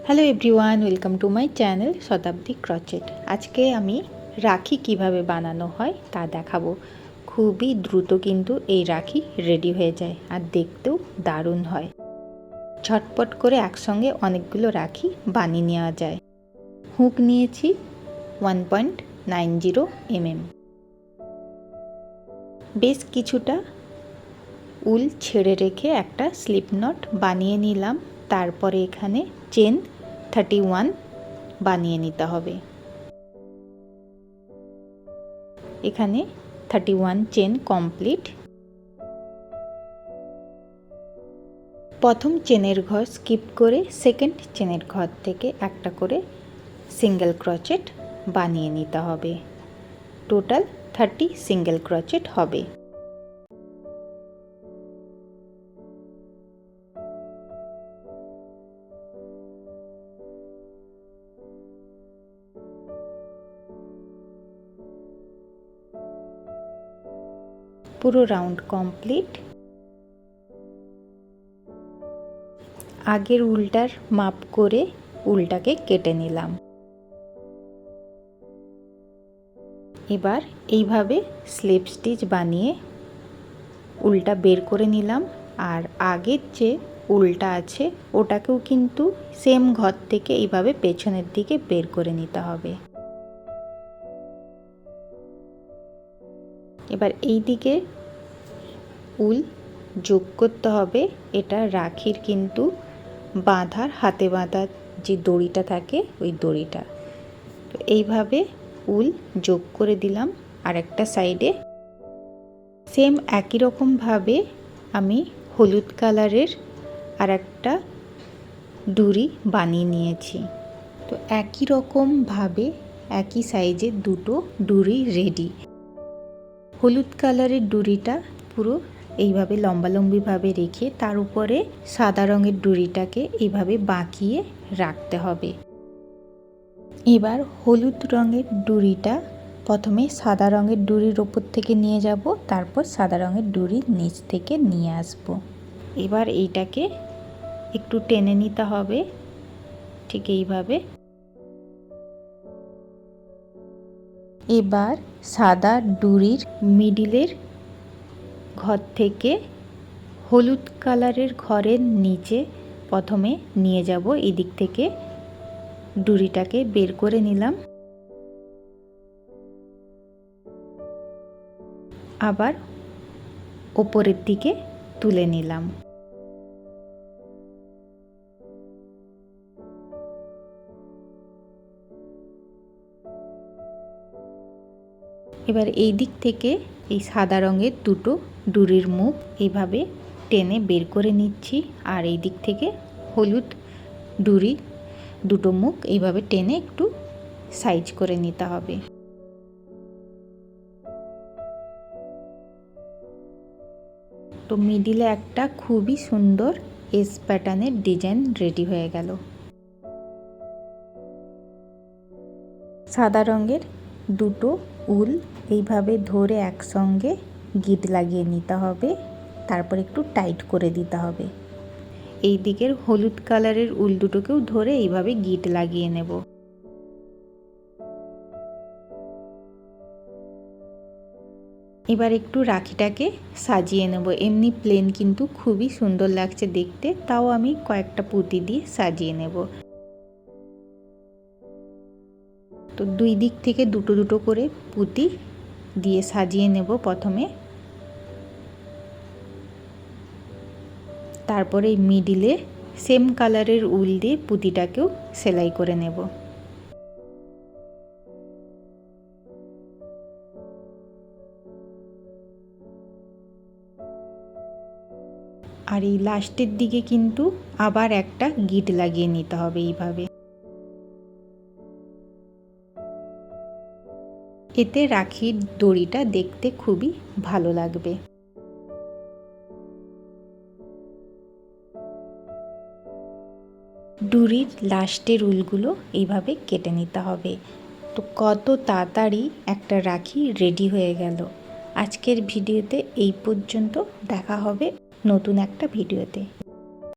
Hello everyone, welcome to my channel Shatabdi crochet. আজকে আমি রাখি কিভাবে বানানো হয় তা দেখাবো। খুবই দ্রুত কিন্তু এই রাখি রেডি হয়ে যায় আর দেখতেও দারুণ হয়। ঝটপট করে একসঙ্গে অনেকগুলো রাখি বানিয়ে নেওয়া যায়। হুক নিয়েছি 1.90 mm। বেশ কিছুটা উল ছেড়ে রেখে একটা স্লিপ নট বানিয়ে নিলাম। তারপরে এখানে চেন 31 বানিয়ে নিতে হবে। এখানে 31 চেন কমপ্লিট। প্রথম চেনের ঘর স্কিপ করে সেকেন্ড চেনের ঘর থেকে একটা করে সিঙ্গেল ক্রোচেট বানিয়ে নিতে হবে। টোটাল 30 সিঙ্গেল ক্রোচেট হবে। পুরো রাউন্ড কমপ্লিট। আগের উলটার মাপ করে উলটাকে কেটে নিলাম। এবার এইভাবে স্লিপ স্টিচ বানিয়ে উলটা বের করে নিলাম। আর আগের যে উলটা আছে ওটাকেও কিন্তু সেম ঘর থেকে এইভাবে পেছনের দিকে বের করে নিতে হবে। এবার এই দিকে উল যোগ করতে হবে। এটা রাখির কিন্তু বাঁধার হাতে বাঁধার যে দড়িটা থাকে ওই দড়িটা। তো এইভাবে উল যোগ করে দিলাম আর একটা সাইডে। সেম একই রকমভাবে আমি হলুদ কালারের আর একটা ডুরি বানিয়ে নিয়েছি। তো একই রকমভাবে একই সাইজের দুটো ডুরি রেডি। হলুদ কালারের ডুরিটা পুরো এইভাবে লম্বালম্বিভাবে রেখে তার উপরে সাদা রঙের ডুরিটাকে এইভাবে বাঁকিয়ে রাখতে হবে। এবার হলুদ রঙের ডুরিটা প্রথমে সাদা রঙের ডুরির ওপর থেকে নিয়ে যাব, তারপর সাদা রঙের ডুরির নিচ থেকে নিয়ে আসব। এবার এইটাকে একটু টেনে নিতে হবে ঠিক এইভাবে। এবার সাদা ডুরির মিডিলের ঘর থেকে হলুদ কালারের ঘরের নিচে প্রথমে নিয়ে যাব। এদিক থেকে ডুরিটাকে বের করে নিলাম। আবার ওপরের দিকে তুলে নিলাম। এবার এই দিক থেকে এই সাদা রঙের দুটো ডুরির মুখ এইভাবে টেনে বের করে নিচ্ছি। আর এই দিক থেকে হলুদ ডুরি দুটো মুখ এইভাবে টেনে একটু সাইজ করে নিতে হবে। তো মিডিলে একটা খুবই সুন্দর এস প্যাটার্নের ডিজাইন রেডি হয়ে গেল। সাদা রঙের দুটো উল এইভাবে ধরে একসঙ্গে গিট লাগিয়ে নিতে হবে, তারপর একটু টাইট করে দিতে হবে। এই দিকের হলুদ কালারের উল দুটোকেও ধরে এইভাবে গিট লাগিয়ে নেব। এবার একটু রাখিটাকে সাজিয়ে নেব। এমনি প্লেন কিন্তু খুবই সুন্দর লাগছে দেখতে, তাও আমি কয়েকটা পুঁতি দিয়ে সাজিয়ে নেব। তো দুই দিক থেকে দুটো দুটো করে পুঁতি দিয়ে সাজিয়ে নেব প্রথমে। তারপরে মিডিলে সেম কালারের উল দিয়ে পুঁতিটাকেও সেলাই করে নেব। আর এই লাস্টের দিকে কিন্তু আবার একটা গিট লাগিয়ে নিতে হবে এইভাবে। এতে রাখির দড়িটা দেখতে খুবই ভালো লাগবে। ডুরির লাস্টের উলগুলো এইভাবে কেটে নিতে হবে। তো কত তাড়াতাড়ি একটা রাখি রেডি হয়ে গেল। আজকের ভিডিওতে এই পর্যন্ত। দেখা হবে নতুন একটা ভিডিওতে।